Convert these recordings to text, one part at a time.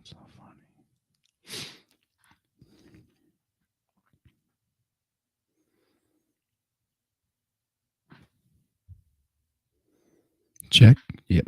So funny. Check. Yep.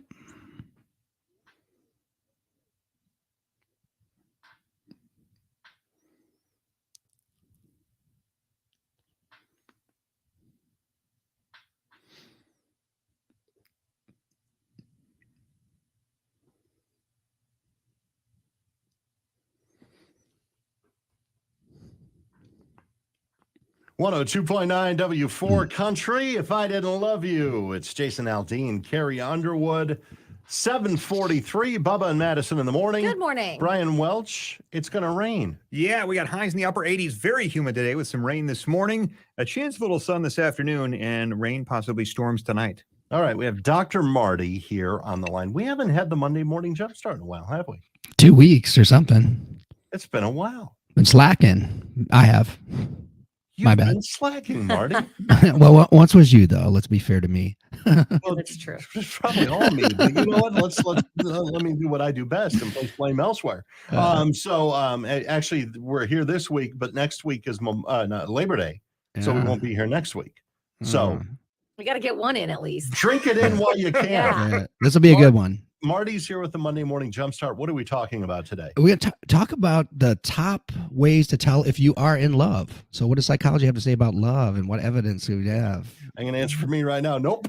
W4 Country. If I Didn't Love You. It's Jason Aldean, Carrie Underwood. 7:43. Bubba and Madison in the morning. Good morning. Brian Welch. It's going to rain. Yeah, we got highs in the upper 80s. Very humid today with some rain this morning. A chance of a little sun this afternoon and rain, possibly storms tonight. All right. We have Dr. Marty here on the line. We haven't had the Monday morning Jumpstart in a while, have we? 2 weeks or something. It's been a while. Been slacking. I have. My bad. Been slacking, Marty. Well, once was you, though. Let's be fair to me. Well, That's true. It's probably all me. But you know what? Let me do what I do best and place blame elsewhere. Actually, we're here this week, but next week is Labor Day, so we won't be here next week. So we got to get one in at least. drink it in while you can. Yeah. This will be a good one. Marty's here with the Monday Morning Jumpstart. What are we talking about today? We're going to talk about the top ways to tell if you are in love. So what does psychology have to say about love and what evidence do we have? I'm going to answer for me right now. Nope.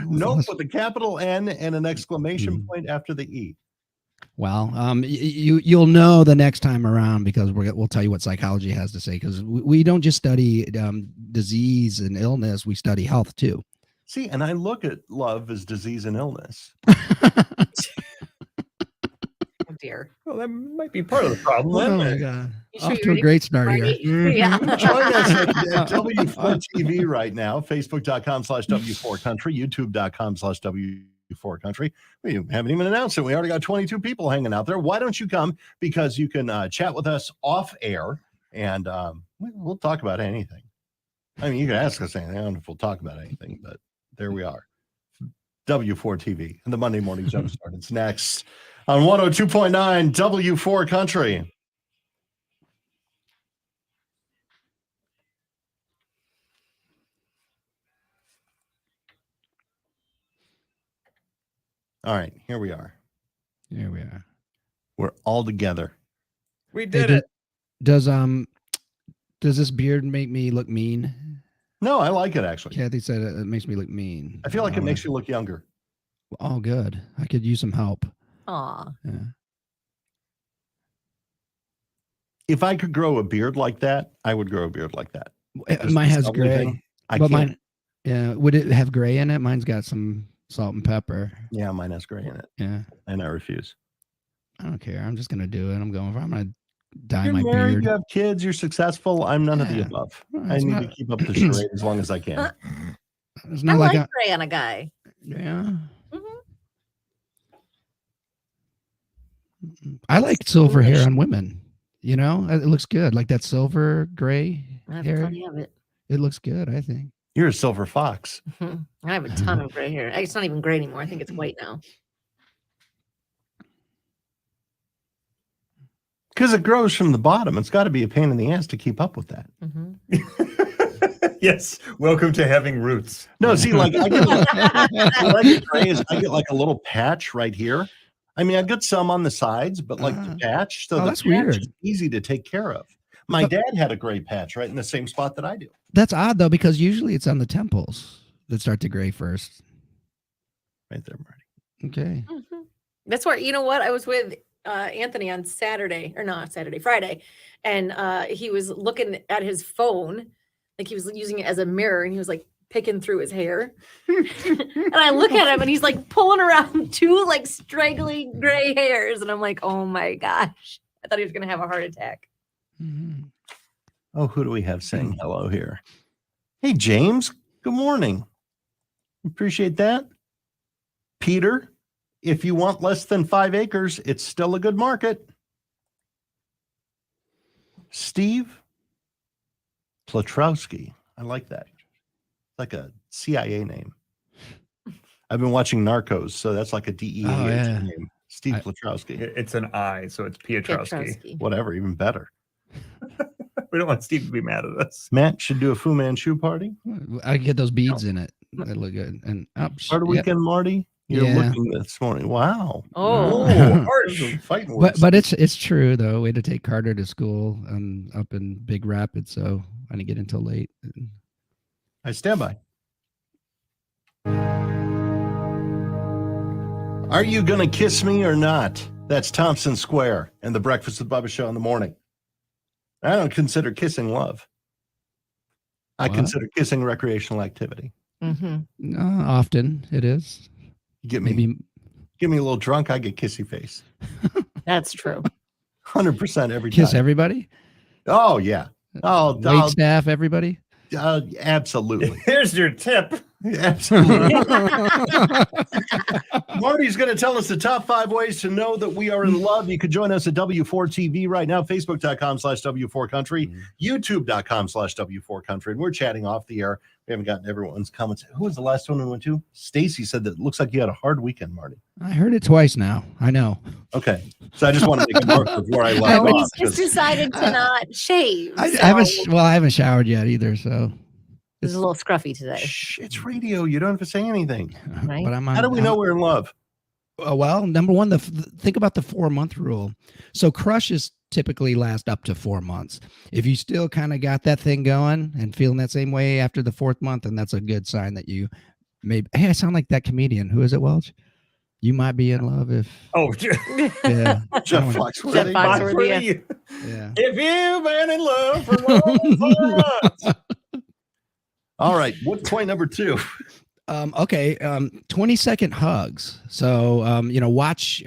Nope, with a capital N and an exclamation point after the E. Well, you'll know the next time around because we'll tell you what psychology has to say because we don't just study disease and illness. We study health too. See, and I look at love as disease and illness. Oh dear. Well, that might be part of the problem. Oh my God. Off to a great start here. Yeah. Join us at W4 TV right now, Facebook.com/W4Country, YouTube.com/W4Country. We haven't even announced it. We already got 22 people hanging out there. Why don't you come? Because you can chat with us off air and we'll talk about anything. I mean, you can ask us anything. I don't know if we'll talk about anything, but there we are. W4 TV and the Monday Morning Jumpstart. It's next on 102.9 W4 Country. All right, here we are. Here we are. We're all together. We did it. Does this beard make me look mean? No, I like it actually. Kathy said it makes me look mean. I feel like it makes you look younger. Oh, good. I could use some help. Aw. Yeah. If I could grow a beard like that, I would grow a beard like that. Mine has gray. Thing, But mine, yeah. Would it have gray in it? Mine's got some salt and pepper. Yeah, mine has gray in it. Yeah. And I refuse. I don't care. I'm just gonna do it. I'm gonna dye You're my married, beard. you have kids, you're successful. I'm none of the above. Well, I it's need not- to keep up the charade as long as I can. It's I not like like gray on a guy. yeah. Mhm. I like silver hair on women. You know, it looks good. Like that silver gray I have hair. plenty of it. It looks good. I think. You're a silver fox. I have a ton of gray hair. It's not even gray anymore. I think it's white now. Because it grows from the bottom. It's got to be a pain in the ass to keep up with that. Mhm. Yes. Welcome to having roots. No, see, like I get like, what I get gray is I get like a little patch right here. I mean, I got some on the sides, but like the patch. So that's the patch weird. is easy to take care of. My dad had a gray patch right in the same spot that I do. That's odd though, because usually it's on the temples that start to gray first. Right there, Marty. Okay. Mhm. That's where, you know what? I was with Anthony on Friday, and he was looking at his phone, like he was using it as a mirror, and he was like picking through his hair. And I look at him, and he's like pulling around two like straggly gray hairs, and I'm like, oh my gosh! I thought he was gonna have a heart attack. Mm-hmm. Oh, who do we have saying hello here? Hey, James. Good morning. Appreciate that. Peter, if you want less than 5 acres, it's still a good market. Steve Platrowski. I like that. Like a CIA name. I've been watching Narcos, so that's like a DEA Oh, yeah. name. Steve Piotrowski. It's an I, so it's Piotrowski. Whatever, even better. We don't want Steve to be mad at us. Matt should do a Fu Manchu party. I get those beads in it. They look good. And Part of weekend, Marty. You're looking this morning. Wow. Oh, but it's true though. We had to take Carter to school up in Big Rapids, so I didn't get until late. I stand by. Are you gonna kiss me or not? That's Thompson Square and the Breakfast with Bubba show in the morning. I don't consider kissing love. I consider kissing recreational activity. Often it is. Get me a little drunk, I get kissy face. that's true. 100% every Kiss time. everybody. Oh yeah. Oh, wait staff, everybody. Absolutely. Here's your tip. Absolutely. Marty's going to tell us the top 5 ways to know that we are in love. You could join us at W4TV right now, Facebook.com/W4Country, YouTube.com/W4Country. And we're chatting off the air. We haven't gotten everyone's comments. Who was the last one we went to? Stacy said that it looks like you had a hard weekend, Marty. I heard it twice now. I know. Okay. So I just want to make it mark before I left No, off. he's just decided to not shave. I haven't showered yet either, so It's a little scruffy today. Shh, it's radio. You don't have to say anything. Right? But How do we know we're in love? Well, number one, think about the 4-month rule. So crushes typically last up to 4 months. If you still kind of got that thing going and feeling that same way after the 4th month, then that's a good sign that you maybe. Hey, I sound like that comedian. Who is it, Welch? You might be in love if. Oh, Yeah. Jeff Jeff Foxworthy. Foxworthy. Yeah. If you've been in love for more than 4 months. All right. What's point number 2? Okay. 20-second hugs. So, watch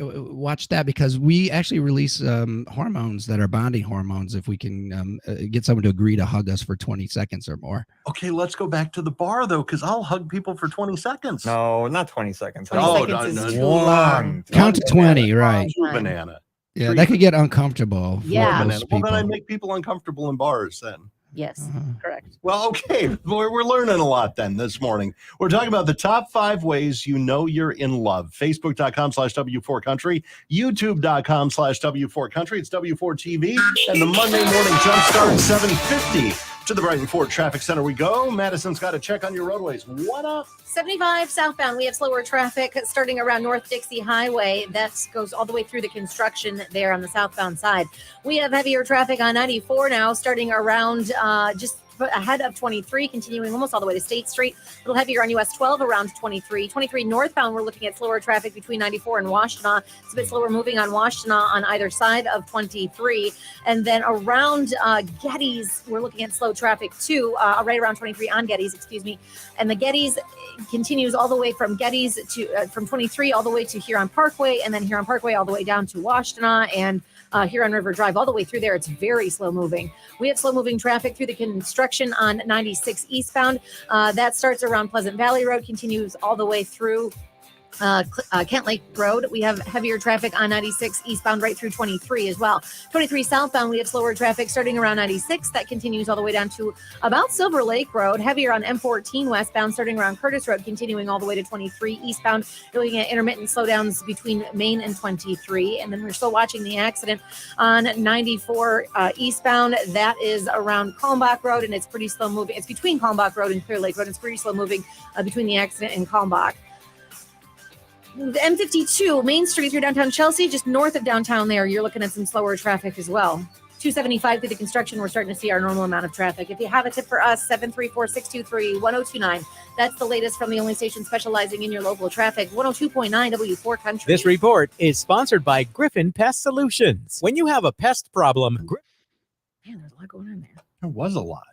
that because we actually release hormones that are bonding hormones if we can get someone to agree to hug us for 20 seconds or more. Okay, let's go back to the bar though, because I'll hug people for 20 seconds. No, not 20 seconds. 20 seconds is too long. Count to 20, right? Banana. Yeah, that could get uncomfortable. for Yeah. most Well, then I people. make people uncomfortable in bars then. Yes, correct. Well, okay. We're learning a lot then this morning. We're talking about the top 5 ways you know you're in love. Facebook.com/W4Country, YouTube.com/W4Country. It's W4TV and the Monday Morning Jumpstart 750. To the Brighton Ford Traffic Center we go. Madison's got a check on your roadways. What up? 75 southbound, we have slower traffic starting around North Dixie Highway. That goes all the way through the construction there on the southbound side. We have heavier traffic on 94 now, starting around just ahead of 23, continuing almost all the way to State Street. A little heavier on US 12 around 23. 23 northbound, we're looking at slower traffic between 94 and Washtenaw. It's a bit slower moving on Washtenaw on either side of 23. And then around Gettys, we're looking at slow traffic too, right around 23 on Gettys, excuse me. And the Gettys continues all the way from Gettys to from 23 all the way to Huron Parkway, and then Huron Parkway all the way down to Washtenaw and Huron River Drive all the way through there. It's very slow moving. We have slow moving traffic through the construction on 96 eastbound. That starts around Pleasant Valley Road, continues all the way through Kent Lake Road. We have heavier traffic on 96 eastbound right through 23 as well. 23 southbound, we have slower traffic starting around 96. That continues all the way down to about Silver Lake Road. Heavier on M14 westbound starting around Curtis Road, continuing all the way to 23 eastbound. You're looking at intermittent slowdowns between Main and 23. And then we're still watching the accident on 94 eastbound. That is around Kalmbach Road, and it's pretty slow moving. It's between Kalmbach Road and Clear Lake Road. It's pretty slow moving between the accident and Kalmbach. The M52, Main Street through downtown Chelsea, just north of downtown there, you're looking at some slower traffic as well. 275 through the construction, we're starting to see our normal amount of traffic. If you have a tip for us, 734-623-1029. That's the latest from the only station specializing in your local traffic, 102.9 W4 Country. This report is sponsored by Griffin Pest Solutions. When you have a pest problem, Man, there's a lot going on there. There was a lot.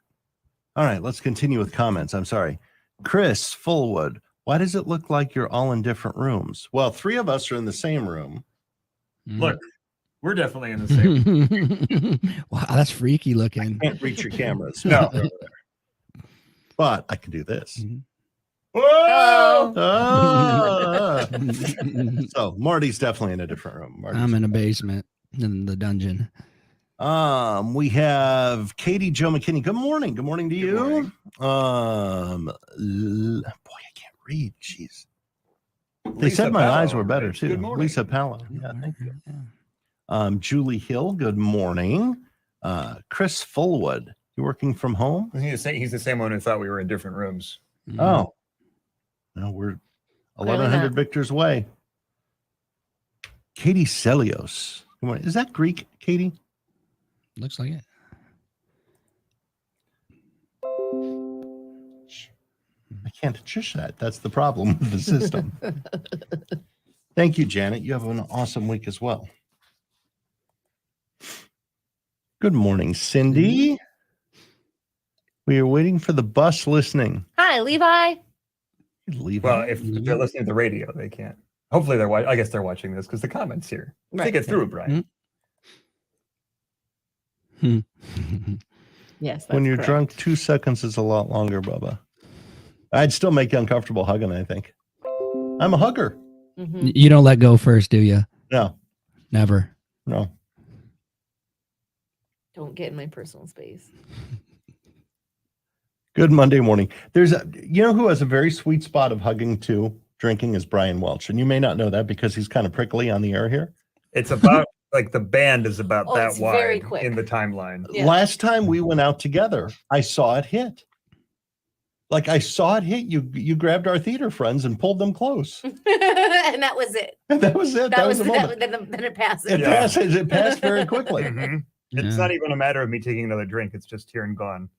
All right, let's continue with comments. I'm sorry. Chris Fullwood. Why does it look like you're all in different rooms? Well, 3 of us are in the same room. Look, we're definitely in the same. Wow, that's freaky looking. Can't reach your cameras. No. But I can do this. Whoa! So Marty's definitely in a different room. I'm in a basement in the dungeon. We have Katie Joe McKinney. Good morning. Good morning to you. morning. Boy, I can't read. Jeez. They said my eyes were better too. Good morning. Lisa Pallo. Yeah, thank you. Julie Hill, good morning. Chris Fullwood, you working from home? He's the same one who thought we were in different rooms. Oh, no, we're 1,100 victors away. Katie Celios. Good morning. Is that Greek, Katie? Looks like it. I can't shush that. That's the problem with the system. Thank you, Janet. You have an awesome week as well. Good morning, Cindy. We are waiting for the bus listening. Hi, Levi. Levi. Well, if they're listening to the radio, they can't. Hopefully they're I guess they're watching this because the comments here. They get through, Brian. Yes. When you're correct. drunk, 2 seconds is a lot longer, Bubba. I'd still make you uncomfortable hugging, I think. I'm a hugger. Mhm. You don't let go first, do you? No, Never. no. Don't get in my personal space. Good Monday morning. You know who has a very sweet spot of hugging too, drinking, is Brian Welch. And you may not know that because he's kind of prickly on the air here. It's about like the band is about that it's very wide quick. in the timeline. Yeah. Last time we went out together, I saw it hit. Like I saw it hit. You grabbed our theater friends and pulled them close. And that was it. And that was it. That was the moment. Then it passes. It passes. It passed very quickly. Mhm. It's not even a matter of me taking another drink. It's just here and gone.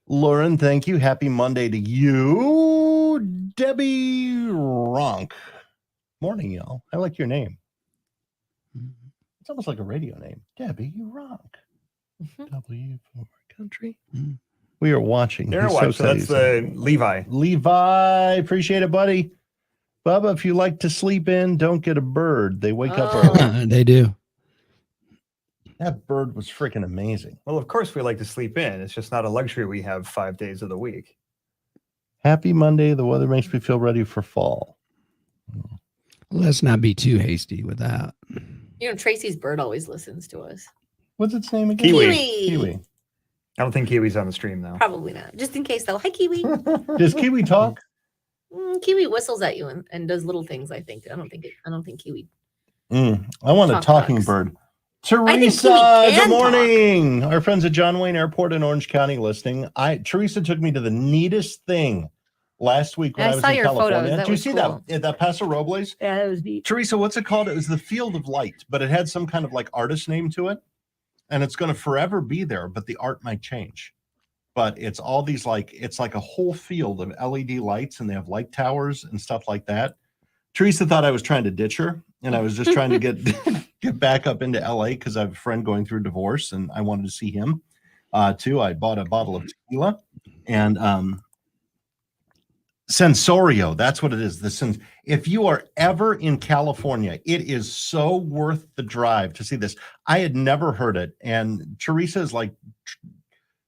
Lauren, thank you. Happy Monday to you. Debbie Ronk. Morning, y'all. I like your name. It's almost like a radio name. Debbie Ronk. Mhm. W for country. We are watching. There, He's watch. So that's excited. Levi. Levi, appreciate it, buddy. Bubba, if you like to sleep in, don't get a bird. They wake up Oh. early. They do. That bird was freaking amazing. Well, of course we like to sleep in. It's just not a luxury we have 5 days of the week. Happy Monday. The weather makes me feel ready for fall. Let's not be too hasty with that. You know, Tracy's bird always listens to us. What's its name again? Kiwi. Kiwi. I don't think Kiwi's on the stream though. Probably not. Just in case, though. Hi, Kiwi. Does Kiwi talk? Kiwi whistles at you and does little things. I think. I don't think Kiwi. I want a Talk talking talks. bird. think Teresa, Kiwi good can morning. Our friends at John Wayne Airport in Orange County listening. Teresa took me to the neatest thing last week when I I was saw in your California. photos. That Did you was see cool. that Paso Robles? Yeah, that was neat. Teresa, what's it called? It was the Field of Light, but it had some kind of like artist name to it. And it's going to forever be there, but the art might change. But it's all these it's like a whole field of LED lights, and they have light towers and stuff like that. Teresa thought I was trying to ditch her, and I was just trying to get back up into LA because I have a friend going through divorce, and I wanted to see him too. I bought a bottle of tequila, and Sensorio, that's what it is. If you are ever in California, it is so worth the drive to see this. I had never heard it, and Teresa is like,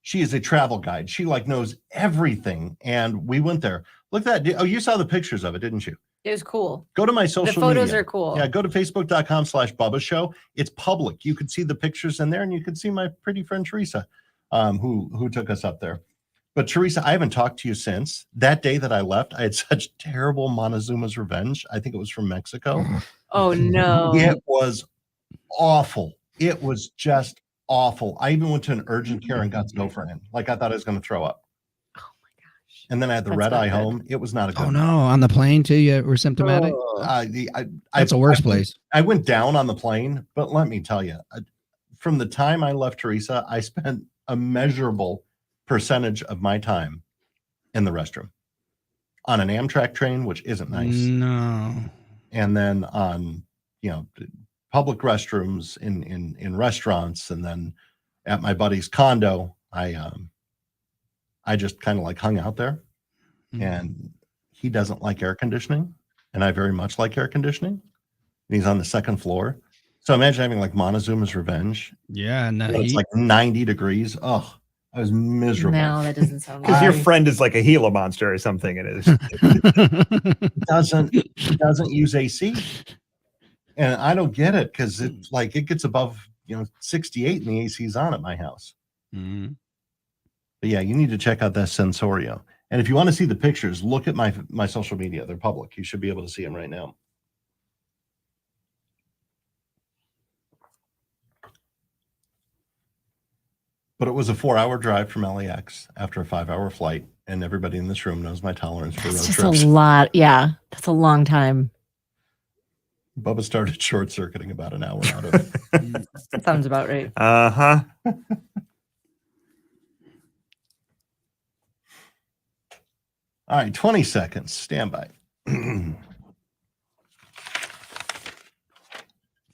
she is a travel guide. She knows everything, and we went there. Look at that. Oh, you saw the pictures of it, didn't you? It was cool. Go to my social The photos media. are cool. Yeah, go to facebook.com/Bubba Show. It's public. You could see the pictures in there, and you could see my pretty friend Teresa, who took us up there. But Teresa, I haven't talked to you since. That day that I left, I had such terrible Montezuma's Revenge. I think it was from Mexico. Oh no. It was awful. It was just awful. I even went to an urgent care and got Zofran. I thought I was going to throw up. Oh my gosh. And then I had the That's red not eye good. home. It was not a good. Oh no, on the plane too. You were symptomatic. That's the worst place. I went down on the plane, but let me tell you, from the time I left Teresa, I spent a measurable percentage of my time in the restroom on an Amtrak train, which isn't nice. No. And then on, public restrooms in restaurants. And then at my buddy's condo, I just kind of hung out there. And he doesn't like air conditioning, and I very much like air conditioning. And he's on the second floor. So imagine having Montezuma's Revenge. Yeah, no. It's 90 degrees. Oh, I was miserable. No, that doesn't sound Because your good. friend is like a Gila monster or something. It is. He doesn't use AC. And I don't get it because it's it gets above 68 and the AC's on at my house. Mhm. But yeah, you need to check out that Sensorio. And if you want to see the pictures, look at my social media. They're public. You should be able to see them right now. But it was a 4-hour drive from LAX after a 5-hour flight. And everybody in this room knows my tolerance for That's road just trips. a lot. Yeah, that's a long time. Bubba started short circuiting about an hour out of it. That sounds about right. Uh-huh. All right, 20 seconds. Stand by.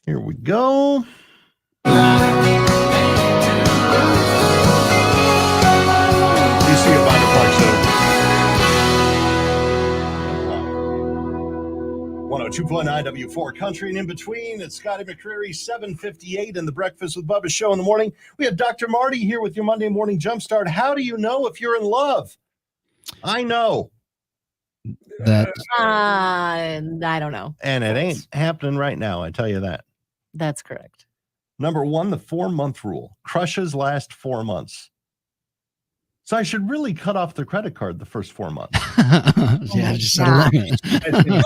Here we go. You see a Binder Park, so 102.9 W4 Country and in between. It's Scotty McCreery, 7:58 in the Breakfast with Bubba show in the morning. We have Dr. Marty here with your Monday morning jumpstart. How do you know if you're in love? I know. That I don't know. And it ain't happening right now, I tell you that. That's correct. Number 1, the 4-month rule. Crushes last 4 months. So I should really cut off the credit card the first 4 months. yeah, my just God.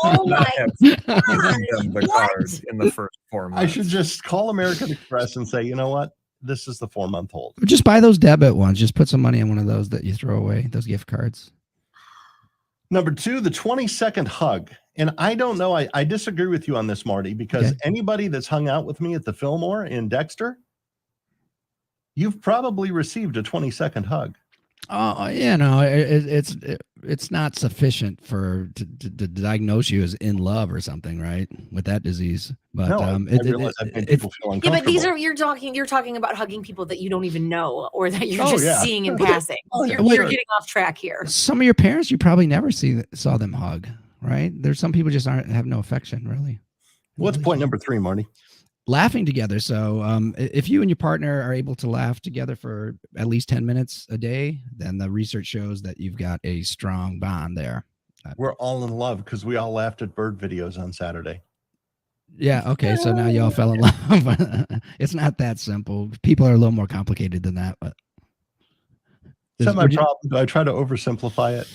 Oh my The card in the first 4 months. I should just call American Express and say, you know what? This is the 4-month hold. just buy those debit ones. Just put some money on one of those that you throw away. Those gift cards. Number 2, the 20-second hug. And I don't know. I disagree with you on this, Marty, because Okay. anybody that's hung out with me at the Fillmore in Dexter, you've probably received a 20-second hug. Oh, it's not sufficient to diagnose you as in love or something, right? With that disease, but No, I realize that made people feel Yeah, uncomfortable. but these are you're talking about hugging people that you don't even know or that you're Oh, just yeah. seeing in passing. Oh, yeah, You're sure. getting off track here. some of your parents you probably never saw them hug, right? There's some people just have no affection, really. What's point number 3, Marty? Laughing together. So if you and your partner are able to laugh together for at least 10 minutes a day, then the research shows that you've got a strong bond there. We're all in love because we all laughed at bird videos on Saturday. Yeah. Okay. So now y'all fell in love. It's not that simple. People are a little more complicated than that. But Is that my problem? Do I try to oversimplify it?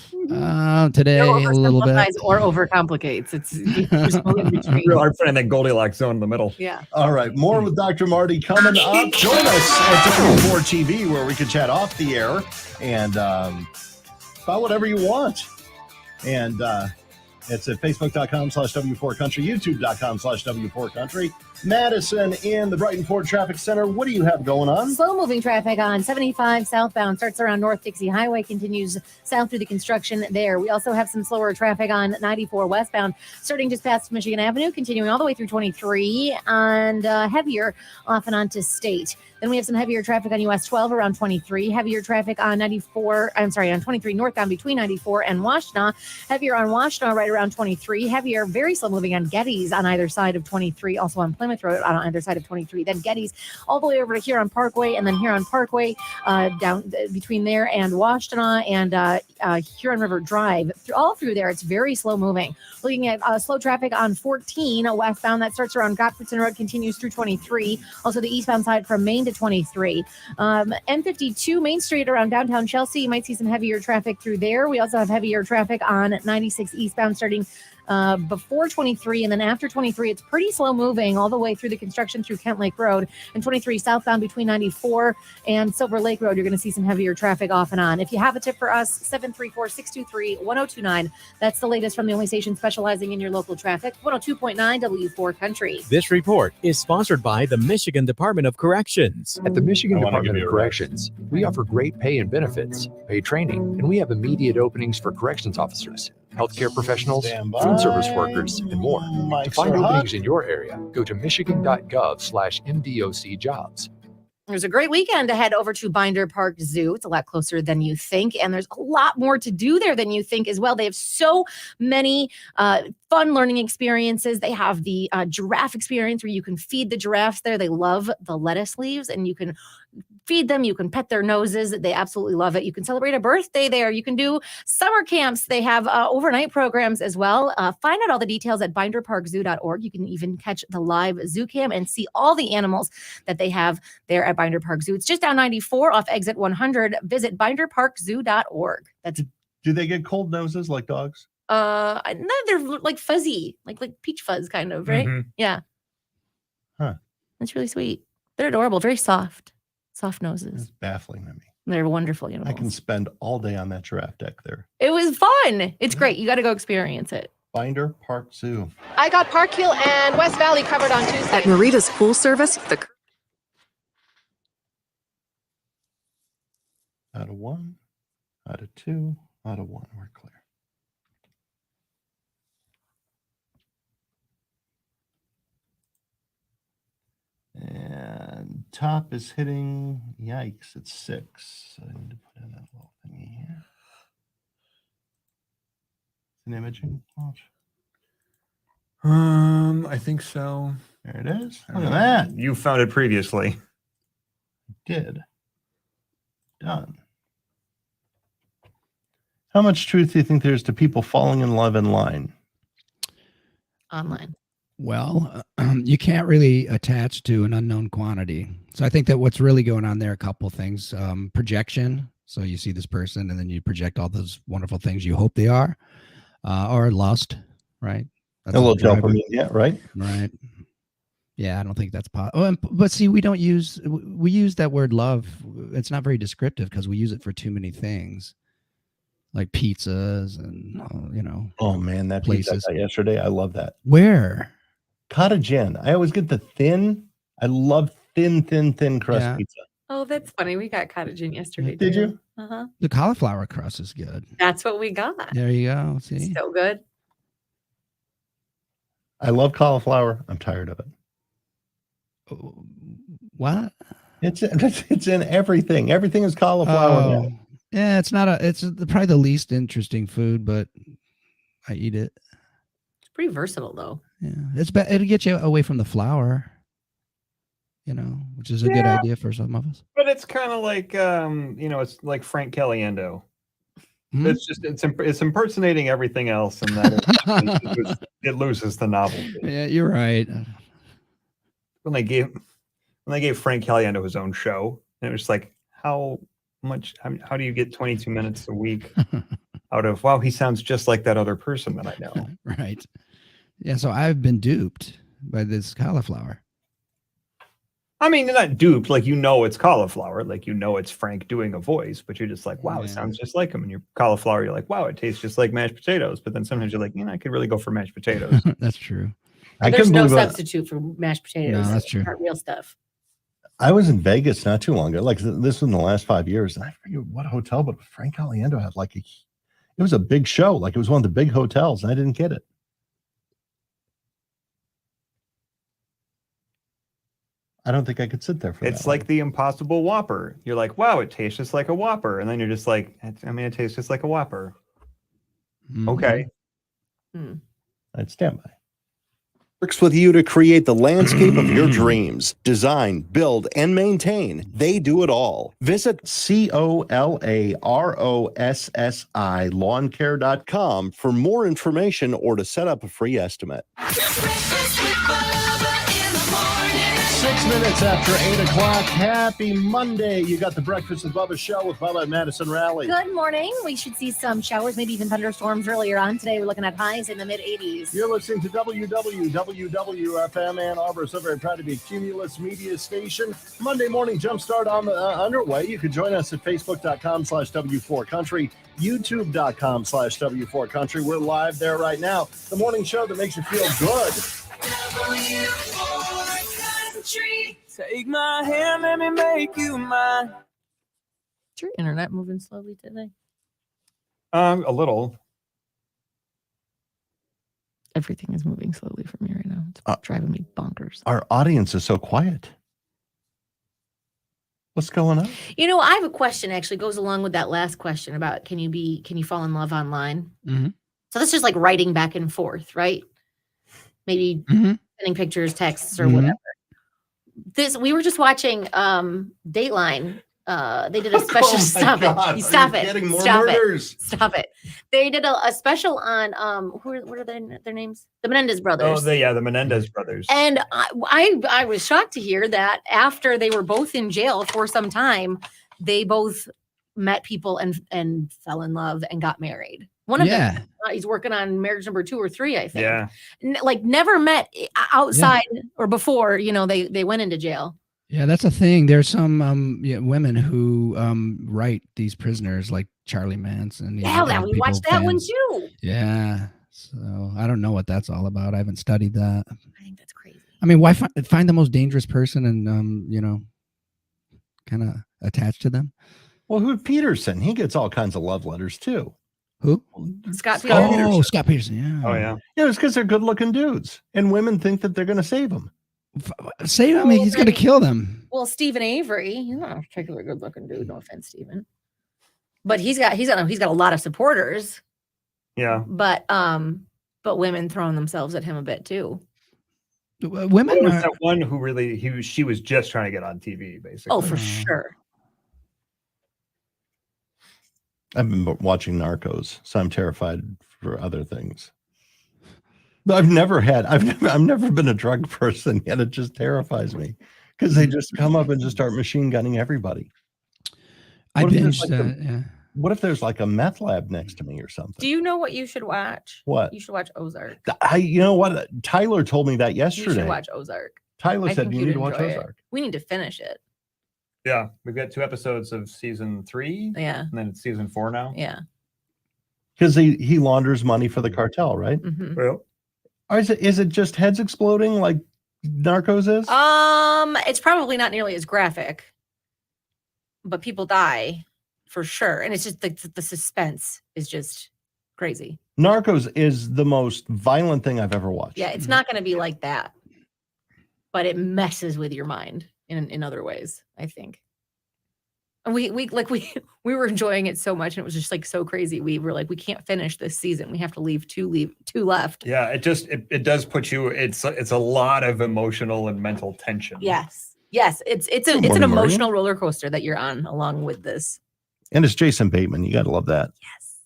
Today No a little bit. oversimplifies or overcomplicates. It's just in between. Real hard finding that Goldilocks zone in the middle. Yeah. All right, more with Dr. Marty coming up. Join us at W4 TV where we can chat off the air and about whatever you want. And it's at facebook.com/W4Country, youtube.com/W4Country. Madison in the Brighton Ford Traffic Center. What do you have going on? Slow moving traffic on 75 southbound starts around North Dixie Highway, continues south through the construction there. We also have some slower traffic on 94 westbound, starting just past Michigan Avenue, continuing all the way through 23, and heavier off and onto State. Then we have some heavier traffic on US 12 around 23, heavier traffic on on 23 northbound between 94 and Washtenaw, heavier on Washtenaw right around 23, heavier, very slow moving on Gettys on either side of 23, also on Plymouth Road on either side of 23, then Gettys all the way over to Huron Parkway, and then Huron Parkway down between there and Washtenaw and Huron River Drive. All through there, it's very slow moving. Looking at slow traffic on 14 westbound, that starts around Gottfriedson Road, continues through 23. Also the eastbound side from Maine to 23. N52 Main Street around downtown Chelsea, you might see some heavier traffic through there. We also have heavier traffic on 96 eastbound starting before 23, and then after 23 it's pretty slow moving all the way through the construction through Kent Lake Road, and 23 southbound between 94 and Silver Lake Road you're going to see some heavier traffic off and on. If you have a tip for us, 734-623-1029. That's the latest from the only station specializing in your local traffic, 102.9 W4 Country. This report is sponsored by the Michigan Department of Corrections. At the Michigan I wanna Department give you of a Corrections, we offer great pay and benefits, paid training, and we have immediate openings for corrections officers, healthcare professionals, Stand by. food service workers, and more. To Mics find are hot. openings in your area, go to michigan.gov/MDOC jobs. There's a great weekend to head over to Binder Park Zoo. It's a lot closer than you think, and there's a lot more to do there than you think as well. They have so many fun learning experiences. They have the giraffe experience where you can feed the giraffes there. They love the lettuce leaves, and you can feed them. You can pet their noses. They absolutely love it. You can celebrate a birthday there. You can do summer camps. They have overnight programs as well. Find out all the details at binderparkzoo.org. You can even catch the live zoo cam and see all the animals that they have there at Binder Park Zoo. It's just down 94 off exit 100. Visit binderparkzoo.org. That's Do they get cold noses like dogs? No, they're like fuzzy, like peach fuzz kind of, right? Mhm. Yeah. Huh. That's really sweet. They're adorable, very soft noses. It's baffling to me. They're wonderful I animals. can spend all day on that giraffe deck there. It was fun. It's great. You got to go experience it. Binder Park Zoo. I got Park Hill and West Valley covered on Tuesday. At Marita's Pool Service, the Out of 1, out of 2, out of 1. We're clear. And top is hitting, yikes, it's 6. So I need to put in that little thingy here. An imaging watch. I think so. There it is. Look at that. You found it previously. Did. Done. How much truth do you think there's to people falling in love in line? Online. Well, you can't really attach to an unknown quantity. So I think that what's really going on there, a couple things. Projection. So you see this person and then you project all those wonderful things you hope they are. Or lust, right? That's A little driver. dopamine, yeah, right? Right. Yeah, I don't think that's possible. Oh, but see, we use that word love. It's not very descriptive because we use it for too many things, like pizzas and Oh man, that places. pizza I got yesterday, I love that. Where? Cottage Inn. I always get the thin. I love thin crust Yeah. pizza. Oh, that's funny. We got cottage in yesterday. Did too. you? Uh-huh. The cauliflower crust is good. That's what we got. There you go. See, So good. I love cauliflower. I'm tired of it. what? It's in everything. Everything is cauliflower now. Yeah, it's probably the least interesting food, but I eat it. It's pretty versatile, though. Yeah, it'll get you away from the flour, which is a good idea for some of us. But it's kind of like, it's like Frank Caliendo. Hmm? It's just it's impersonating everything else, and that it loses the novelty. Yeah, you're right. When they gave Frank Caliendo his own show, and it was like, how do you get 22 minutes a week out of? Wow, he sounds just like that other person that I know. Right. Yeah. So I've been duped by this cauliflower. I mean, you're not duped, like it's cauliflower, like it's Frank doing a voice, but you're just like, wow, it sounds just like him. And your cauliflower, you're like, wow, it tastes just like mashed potatoes. But then sometimes you're like, I could really go for mashed potatoes. That's true. There's no substitute for mashed potatoes. No, that's true. It's not real stuff. I was in Vegas not too long ago. Like this was in the last 5 years. And I forget what hotel, but Frank Caliendo had it was a big show. Like it was one of the big hotels, and I didn't get it. I don't think I could sit there for that. It's like the Impossible Whopper. You're like, wow, it tastes just like a Whopper. And then you're just like, it tastes just like a Whopper. Mhm. Okay. I'd stand by. Works with you to create the landscape of your dreams. Design, build, and maintain. They do it all. Visit COLAROSSI lawncare.com for more information or to set up a free estimate. 6 minutes after 8 o'clock. Happy Monday. You got the Breakfast with Bubba show with Bubba and Madison Raleigh. Good morning. We should see some showers, maybe even thunderstorms earlier on today. We're looking at highs in the mid-80s. You're listening to WWWFM Ann Arbor. So very proud to be a Cumulus Media Station. Monday morning Jumpstart on the underway. You can join us at Facebook.com/W4Country, YouTube.com/W4Country. We're live there right now. The morning show that makes you feel good. Take my hand, let me make you mine. Is your internet moving slowly today? A little. Everything is moving slowly for me right now. It's driving me bonkers. Our audience is so quiet. What's going on? I have a question actually goes along with that last question about can you fall in love online? Mm-hmm. So that's just like writing back and forth, right? Maybe sending pictures, texts, or whatever. We were just watching Dateline. They did a special. Stop it. They did a special on what are their names? The Menendez brothers. The Menendez brothers. And I was shocked to hear that after they were both in jail for some time, they both met people and fell in love and got married. One of them, he's working on marriage number 2 or 3, I think. Yeah. Like never met outside or before, they went into jail. Yeah, that's a thing. There's some women who write these prisoners like Charlie Manson. Yeah, we watched that one too. Yeah. So I don't know what that's all about. I haven't studied that. I think that's crazy. I mean, why find the most dangerous person and kind of attached to them? Well, who Peterson? He gets all kinds of love letters too. Who? Scott Peterson. Oh, Scott Peterson. Yeah. Oh yeah. Yeah, it's because they're good-looking dudes, and women think that they're going to save them. Save him. He's going to kill them. Well, Stephen Avery, he's not a particularly good-looking dude. No offense, Stephen, but he's got a lot of supporters. Yeah. But women throwing themselves at him a bit too. Women was that one who really she was just trying to get on TV, basically. Oh, for sure. I've been watching Narcos, so I'm terrified for other things. But I've never been a drug person, yet it just terrifies me because they just come up and just start machine gunning everybody. I binged that. Yeah. What if there's like a meth lab next to me or something? Do you know what you should watch? What? You should watch Ozark. You know what? Tyler told me that yesterday. You should watch Ozark. Tyler I said think you you'd need to watch enjoy it. Ozark. We need to finish it. Yeah, we've got 2 episodes of season 3. Yeah. And then it's season 4 now. Yeah. Because he launders money for the cartel, right? Mm-hmm. Well, Or is it just heads exploding like Narcos is? It's probably not nearly as graphic, but people die for sure, and it's just the suspense is just crazy. Narcos is the most violent thing I've ever watched. Yeah, it's not going to be like that, but it messes with your mind in other ways, I think. And we were enjoying it so much, and it was just like so crazy. We were like, we can't finish this season. We have to leave two left. yeah, it does put you. It's a lot of emotional and mental tension. Yes, it's an emotional roller coaster that you're on along with this. And it's Jason Bateman. You got to love that. Yes.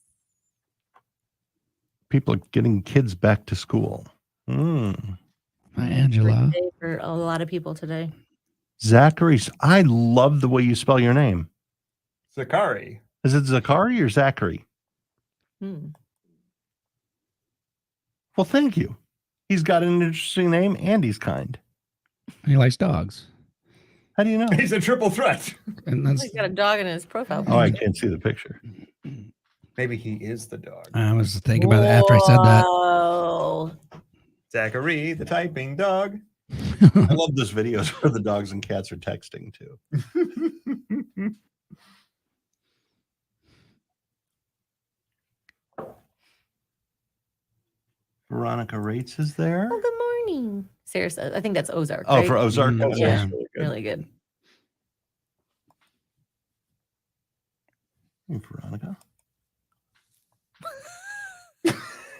People are getting kids back to school. Hi, Angela. Day for a lot of people today. Zachary, I love the way you spell your name. Zachary. Is it Zachary or Zachary? Hmm. Well, thank you. He's got an interesting name and he's kind. He likes dogs. How do you know? He's a triple threat. And He's got a dog in his profile. Oh, I can't see the picture. Maybe he is the dog. I was thinking about it after I said that. Oh, Zachary, the typing dog. I love those videos where the dogs and cats are texting too. Veronica Rates is there. good morning. Sarah says, I think that's Ozark. Oh, right? for Ozark. Mm, Ozark's yeah. really good. Really good. Hey, Veronica.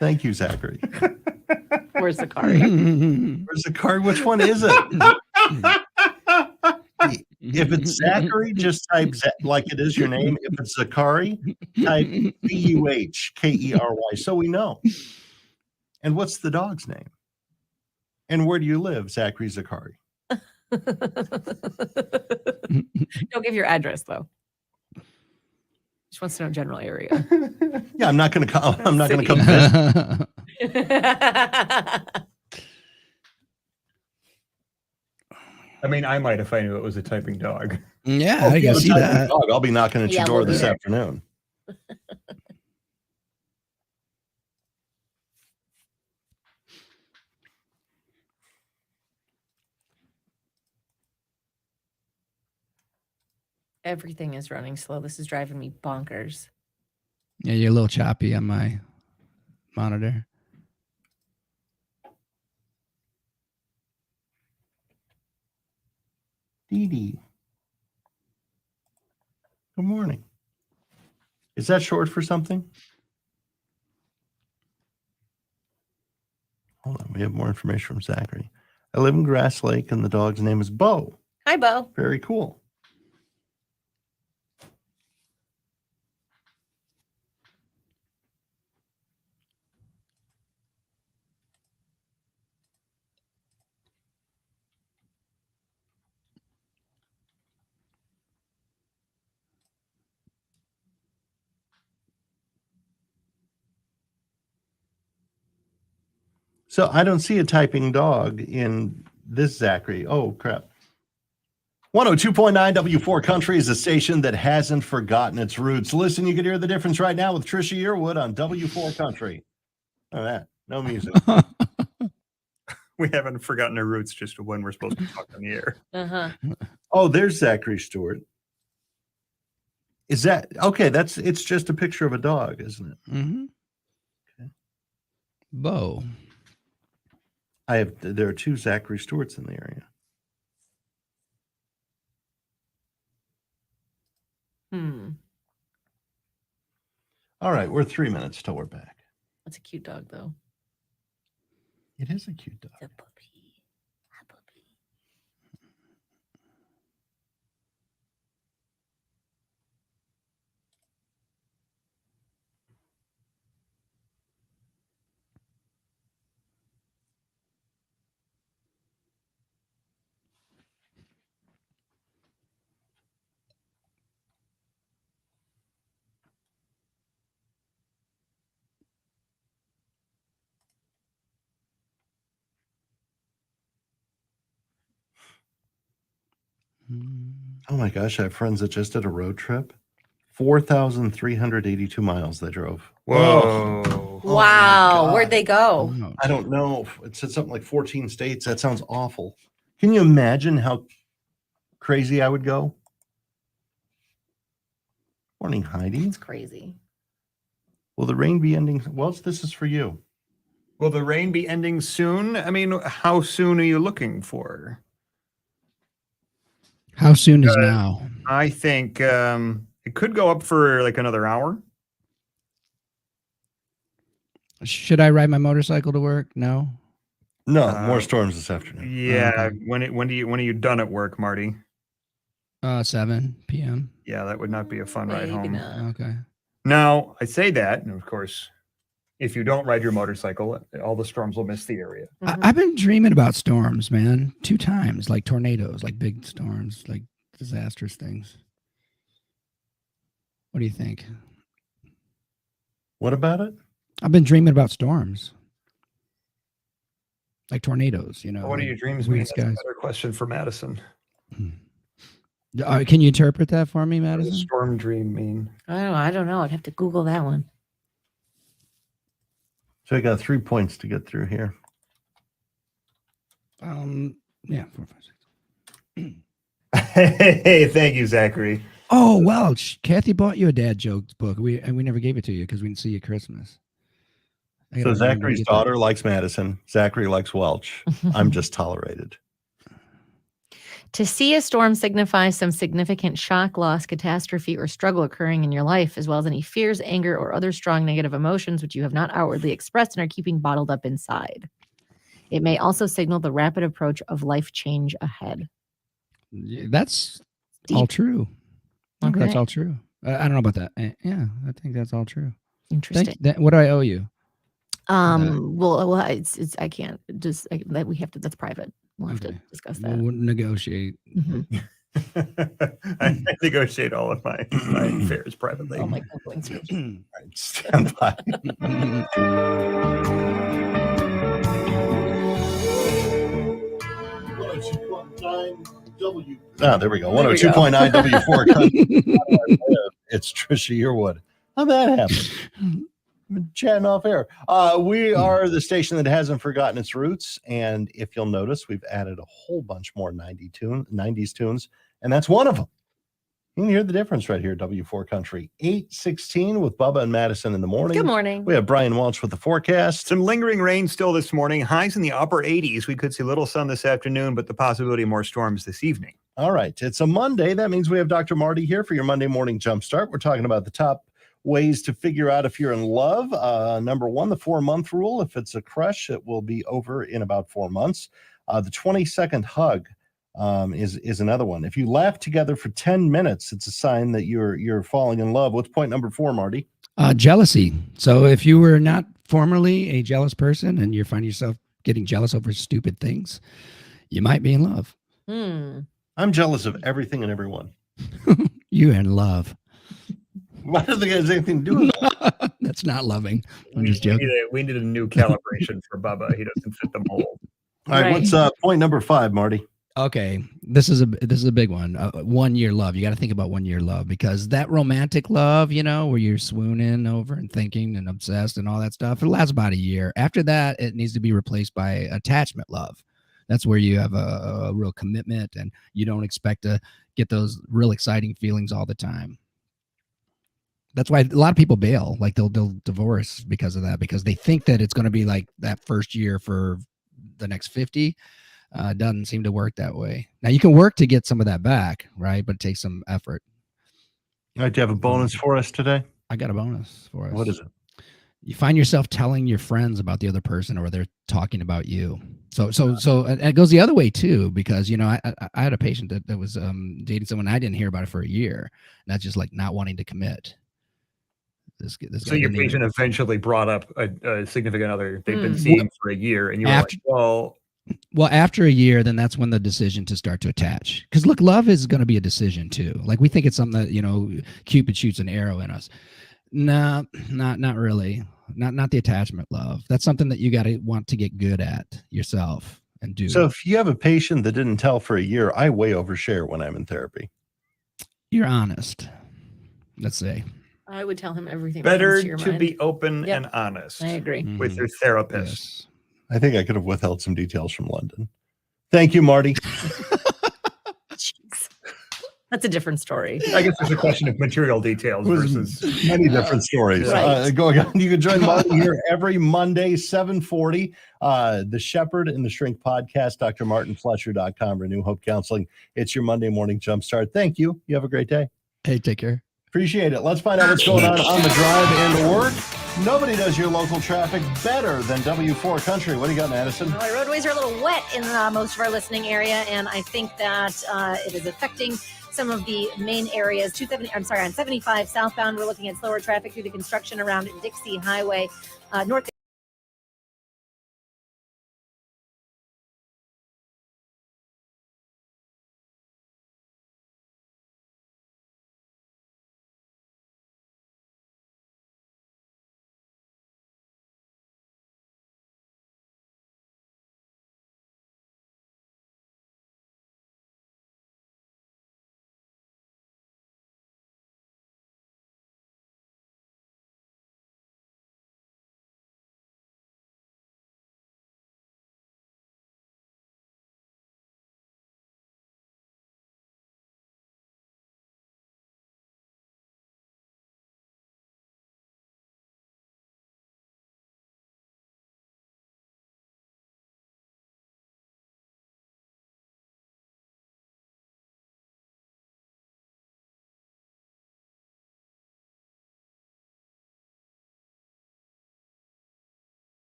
Thank you, Zachary. Where's the card? Where's the card? Which one is it? If it's Zachary, just type like it is your name. If it's Zachary, type Buhkery, so we know. And what's the dog's name? And where do you live, Zachary Zachary? Don't give your address though. Just wants to know general area. Yeah, I'm not going to come. I'm not going to come visit. I mean, I might if I knew it was a typing dog. Yeah, Oh, I can see that. dog, I'll be knocking at your door we'll be this there. afternoon. Everything is running slow. This is driving me bonkers. Yeah, you're a little choppy on my monitor. Dee Dee. Good morning. Is that short for something? Hold on. We have more information from Zachary. I live in Grass Lake and the dog's name is Bo. Hi, Bo. Very cool. So I don't see a typing dog in this Zachary. Oh, crap. 102.9 W4 Country is a station that hasn't forgotten its roots. Listen, you can hear the difference right now with Trisha Yearwood on W4 Country. Look at that. No music. We haven't forgotten our roots, just when we're supposed to talk on the air. Uh-huh. Oh, there's Zachary Stewart. Is that okay? It's just a picture of a dog, isn't it? Mm-hmm. Okay. Bo. There are two Zachary Stewarts in the area. All right, we're 3 minutes till we're back. That's a cute dog, though. It is a cute dog. The puppy. A puppy. Oh my gosh, I have friends that just did a road trip. 4,382 miles they drove. Whoa. Oh my Wow. God. Where'd they go? Oh, I don't know. It said something like 14 states. That sounds awful. Can you imagine how crazy I would go? Morning, Heidi. It's crazy. Will the rain be ending? Well, this is for you. Will the rain be ending soon? I mean, how soon are you looking for? how soon is now? I think it could go up for like another hour. Should I ride my motorcycle to work? No. No, more storms this afternoon. Yeah. Okay. When are you done at work, Marty? 7 p.m. Yeah, that would not be a fun ride Maybe home. not. Okay. Now, I say that, and of course, if you don't ride your motorcycle, all the storms will miss the area. I've been dreaming about storms, man. 2 times, like tornadoes, like big storms, like disastrous things. What do you think? What about it? I've been dreaming about storms, like tornadoes. You know. What are like your dreams weird mean? That's a skies. better question for Madison. Can you interpret that for me, What does Madison? storm dream mean? I don't know. I'd have to Google that one. So I got 3 points to get through here. Yeah, 4, 5, 6. Hey, thank you, Zachary. Oh, Welch. Kathy bought you a dad jokes book. We never gave it to you because we didn't see you at Christmas. I So gotta remember to Zachary's get that. daughter likes Madison. Zachary likes Welch. I'm just tolerated. To see a storm signifies some significant shock, loss, catastrophe, or struggle occurring in your life, as well as any fears, anger, or other strong negative emotions which you have not outwardly expressed and are keeping bottled up inside. It may also signal the rapid approach of life change ahead. Yeah, that's all Deep. true. That's Okay. all true. I don't know about that. Yeah, I think that's all true. Interesting. What do I owe you? Well, it's I can't just that we have to. That's private. We'll have to Okay. discuss that. We'll negotiate. Mhm. I negotiate all of my affairs privately. Oh my Googling skills. All right, stand by. There we go. 102.9 W4 Country. It's Trisha Yearwood. How'd that happen? Been chatting off air. We are the station that hasn't forgotten its roots. And if you'll notice, we've added a whole bunch more 90s tunes. And that's one of them. You can hear the difference right here, W4 Country. 8:16 with Bubba and Madison in the morning. Good morning. We have Brian Welch with the forecast. Some lingering rain still this morning. Highs in the upper 80s. We could see little sun this afternoon, but the possibility of more storms this evening. All right. It's a Monday. That means we have Dr. Marty here for your Monday morning jumpstart. We're talking about the top ways to figure out if you're in love. Number 1, the 4-month rule. If it's a crush, it will be over in about 4 months. The 20-second hug is another one. If you laugh together for 10 minutes, it's a sign that you're falling in love. What's point number 4, Marty? Jealousy. So if you were not formerly a jealous person and you find yourself getting jealous over stupid things, you might be in love. I'm jealous of everything and everyone. You're in love. Why does it have anything to do with that? That's not loving. I'm just joking. We need a new calibration for Bubba. He doesn't fit the mold. All right, what's point number 5, Marty? Okay, this is a big one. 1 year love. You got to think about 1 year love, because that romantic love, where you're swooning over and thinking and obsessed and all that stuff, it lasts about a year. After that, it needs to be replaced by attachment love. That's where you have a real commitment and you don't expect to get those real exciting feelings all the time. That's why a lot of people bail, like they'll divorce because of that, because they think that it's going to be like that first year for the next 50. Doesn't seem to work that way. Now you can work to get some of that back, right? But it takes some effort. All right, do you have a bonus for us today? I got a bonus for us. What is it? You find yourself telling your friends about the other person, or they're talking about you. So it goes the other way too, because I had a patient that was dating someone. I didn't hear about it for a year, and that's just like not wanting to commit. So your patient eventually brought up a significant other they've been seeing for a year, and you're like, well, after a year, then that's when the decision to start to attach. Because look, love is going to be a decision too. Like we think it's something that Cupid shoots an arrow in us. No, not really. Not the attachment love. That's something that you got to want to get good at yourself and do. So if you have a patient that didn't tell for a year, I way overshare when I'm in therapy. You're honest. Let's say. I would tell him everything. Better to be open and honest. I agree. With your therapist. Yes. I think I could have withheld some details from London. Thank you, Marty. Jeez. That's a different story. I guess there's a question of material details versus many different stories. Right. Go again. You can join Marty here every Monday, 7:40. The Shepherd and the Shrink podcast, drmartinfletcher.com, Renew Hope Counseling. It's your Monday morning jumpstart. Thank you. You have a great day. Hey, take care. Appreciate it. Let's find out what's going on the drive and to work. Nobody does your local traffic better than W4 Country. What do you got, Madison? Well, our roadways are a little wet in most of our listening area, and I think that it is affecting some of the main areas. On 75 southbound, we're looking at slower traffic through the construction around Dixie Highway. North